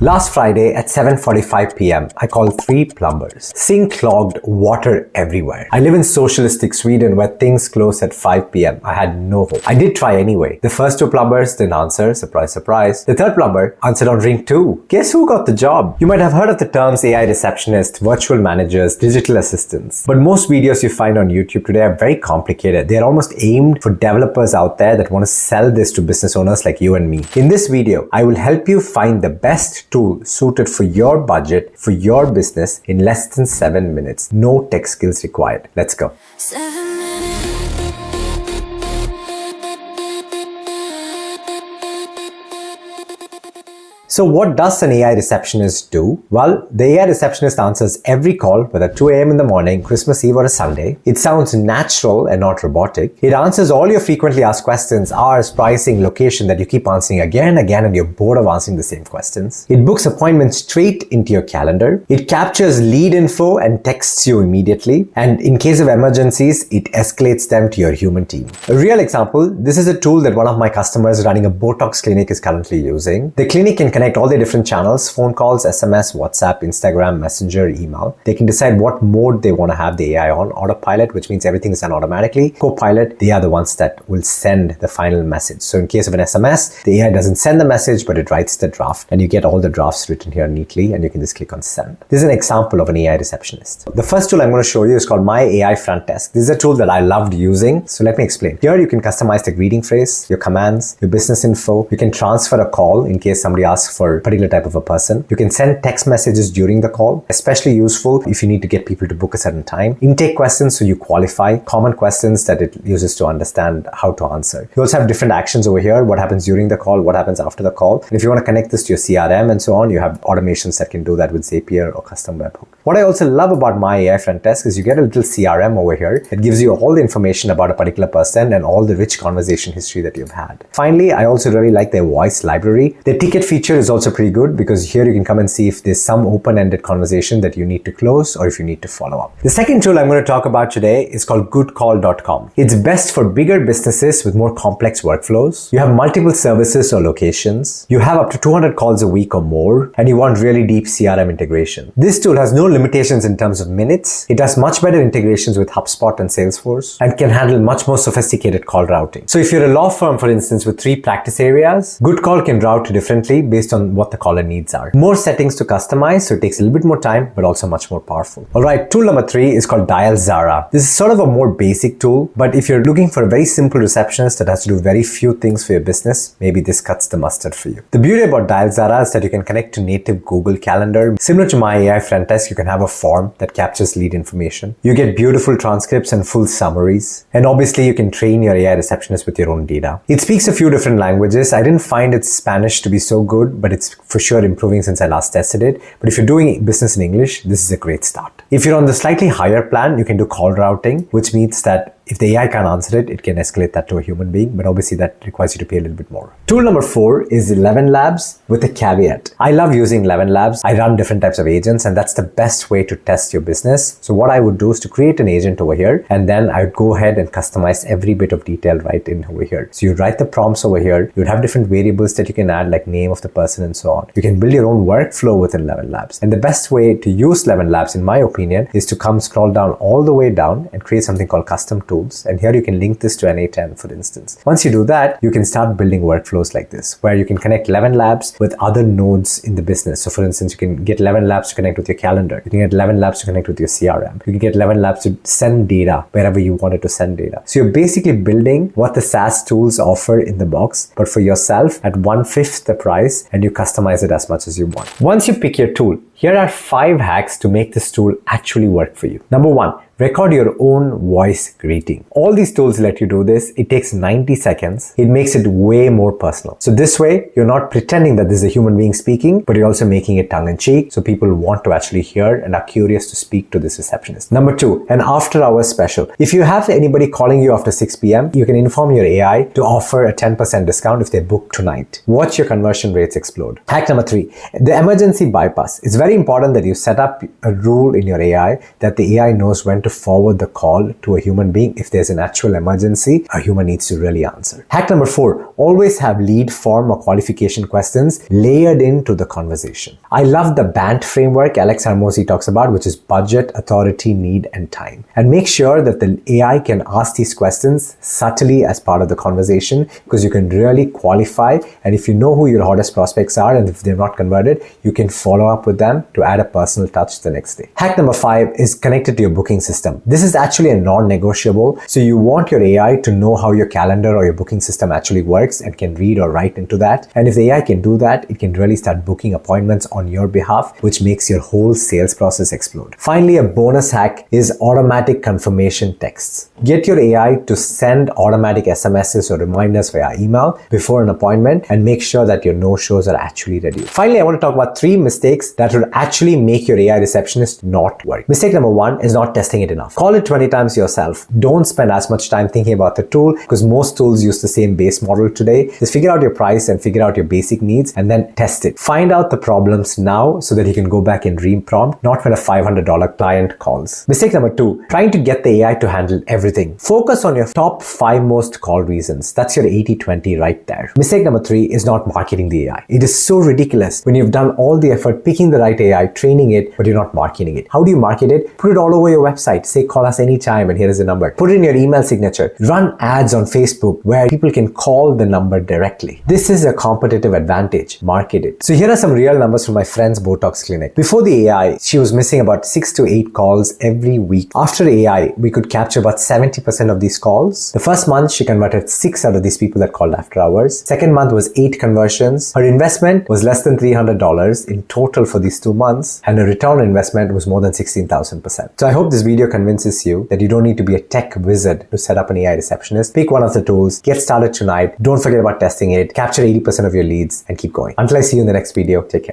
Last Friday at 7:45 p.m., I called 3 plumbers. Sink clogged, water everywhere. I live in socialistic Sweden where things close at 5 p.m. I had no hope. I did try anyway. The first 2 plumbers didn't answer, surprise, surprise. The third plumber answered on ring 2. Guess who got the job? You might have heard of the terms AI receptionist, virtual managers, digital assistants. But most videos you find on YouTube today are very complicated. They are almost aimed for developers out there that want to sell this to business owners like you and me. In this video, I will help you find the best tool suited for your budget, for your business in less than 7 minutes. No tech skills required. Let's go. 7 minutes. So what does an AI receptionist do? Well, the AI receptionist answers every call, whether 2 a.m. in the morning, Christmas Eve or a Sunday. It sounds natural and not robotic. It answers all your frequently asked questions, hours, pricing, location that you keep answering again and again and you're bored of answering the same questions. It books appointments straight into your calendar. It captures lead info and texts you immediately. And in case of emergencies, it escalates them to your human team. A real example, this is a tool that one of my customers running a Botox clinic is currently using. The clinic can connect all the different channels, phone calls, SMS, WhatsApp, Instagram, Messenger, email. They can decide what mode they want to have the AI on. Autopilot, which means everything is done automatically. Copilot, they are the ones that will send the final message. So in case of an SMS, the AI doesn't send the message, but it writes the draft and you get all the drafts written here neatly and you can just click on send. This is an example of an AI receptionist. The first tool I'm going to show you is called MyAI Front Desk. This is a tool that I loved using. So let me explain. Here you can customize the greeting phrase, your commands, your business info. You can transfer a call in case somebody asks for a particular type of a person. You can send text messages during the call, especially useful if you need to get people to book a certain time. Intake questions so you qualify, common questions that it uses to understand how to answer. You also have different actions over here, what happens during the call, what happens after the call. And if you want to connect this to your CRM and so on, you have automations that can do that with Zapier or custom webhook. What I also love about MyAI Front Desk is you get a little CRM over here. It gives you all the information about a particular person and all the rich conversation history that you've had. Finally, I also really like their voice library. The ticket feature is also pretty good because here you can come and see if there's some open-ended conversation that you need to close or if you need to follow up. The second tool I'm going to talk about today is called GoodCall.com. It's best for bigger businesses with more complex workflows. You have multiple services or locations. You have up to 200 calls a week or more, and you want really deep CRM integration. This tool has no limitations in terms of minutes. It has much better integrations with HubSpot and Salesforce and can handle much more sophisticated call routing. So if you're a law firm, for instance, with 3 practice areas, GoodCall can route differently based on what the caller needs are. More settings to customize, so it takes a little bit more time, but also much more powerful. Alright, tool number 3 is called DialZara. This is sort of a more basic tool, but if you're looking for a very simple receptionist that has to do very few things for your business, maybe this cuts the mustard for you. The beauty about DialZara is that you can connect to native Google Calendar. Similar to MyAI Front Desk, you can have a form that captures lead information. You get beautiful transcripts and full summaries. And obviously, you can train your AI receptionist with your own data. It speaks a few different languages. I didn't find its Spanish to be so good, but it's for sure improving since I last tested it. But if you're doing business in English, this is a great start. If you're on the slightly higher plan, you can do call routing, which means that if the AI can't answer it, it can escalate that to a human being, but obviously that requires you to pay a little bit more. Tool number 4 is 11 Labs with a caveat. I love using 11 Labs. I run different types of agents and that's the best way to test your business. So what I would do is to create an agent over here and then I would go ahead and customize every bit of detail right in over here. So you write the prompts over here. You'd have different variables that you can add like name of the person and so on. You can build your own workflow within 11 Labs. And the best way to use 11 Labs in my opinion is to scroll down all the way down and create something called custom tools. And here you can link this to NA10 for instance. Once you do that, you can start building workflows like this, where you can connect 11 Labs with other nodes in the business. So for instance, you can get 11 Labs to connect with your calendar. You can get 11 Labs to connect with your CRM. You can get 11 Labs to send data wherever you wanted to send data. So you're basically building what the SaaS tools offer in the box, but for yourself at 1/5 the price, and you customize it as much as you want. Once you pick your tool, here are 5 hacks to make this tool actually work for you. Number 1, record your own voice greeting. All these tools let you do this. It takes 90 seconds. It makes it way more personal. So this way, you're not pretending that this is a human being speaking, but you're also making it tongue-in-cheek so people want to actually hear and are curious to speak to this receptionist. Number 2, an after-hours special. If you have anybody calling you after 6 p.m., you can inform your AI to offer a 10% discount if they book tonight. Watch your conversion rates explode. Hack number 3, the emergency bypass. It's very important that you set up a rule in your AI that the AI knows when to to forward the call to a human being if there's an actual emergency a human needs to really answer. Hack number 4, always have lead form or qualification questions layered into the conversation. I love the BANT framework Alex Hormozi talks about, which is budget, authority, need, and time. And make sure that the AI can ask these questions subtly as part of the conversation, because you can really qualify, and if you know who your hottest prospects are and if they're not converted, you can follow up with them to add a personal touch the next day. Hack number 5 is connected to your booking system. This is actually a non-negotiable, so you want your AI to know how your calendar or your booking system actually works and can read or write into that. And if the AI can do that, it can really start booking appointments on your behalf, which makes your whole sales process explode. Finally, a bonus hack is automatic confirmation texts. Get your AI to send automatic SMSs or reminders via email before an appointment and make sure that your no-shows are actually reduced. Finally, I want to talk about 3 mistakes that would actually make your AI receptionist not work. Mistake number 1 is not testing it enough. Call it 20 times yourself. Don't spend as much time thinking about the tool, because most tools use the same base model today. Just figure out your price and figure out your basic needs and then test it. Find out the problems now so that you can go back and re-prompt, not when a $500 client calls. Mistake number 2, trying to get the AI to handle everything. Focus on your top 5 most called reasons. That's your 80-20 right there. Mistake number 3 is not marketing the AI. It is so ridiculous when you've done all the effort picking the right AI, training it, but you're not marketing it. How do you market it? Put it all over your website. Say, call us anytime and here is the number. Put it in your email signature. Run ads on Facebook where people can call the number directly. This is a competitive advantage. Market it. So here are some real numbers from my friend's Botox clinic. Before the AI, she was missing about 6 to 8 calls every week. After AI, we could capture about 70% of these calls. The first month, she converted 6 out of these people that called after hours. Second month was 8 conversions. Her investment was less than $300 in total for these 2 months, and her return on investment was more than 16,000%. So I hope this video convinces you that you don't need to be a tech wizard to set up an AI receptionist. Pick one of the tools, get started tonight. Don't forget about testing it, capture 80% of your leads, and keep going. Until I see you in the next video, take care.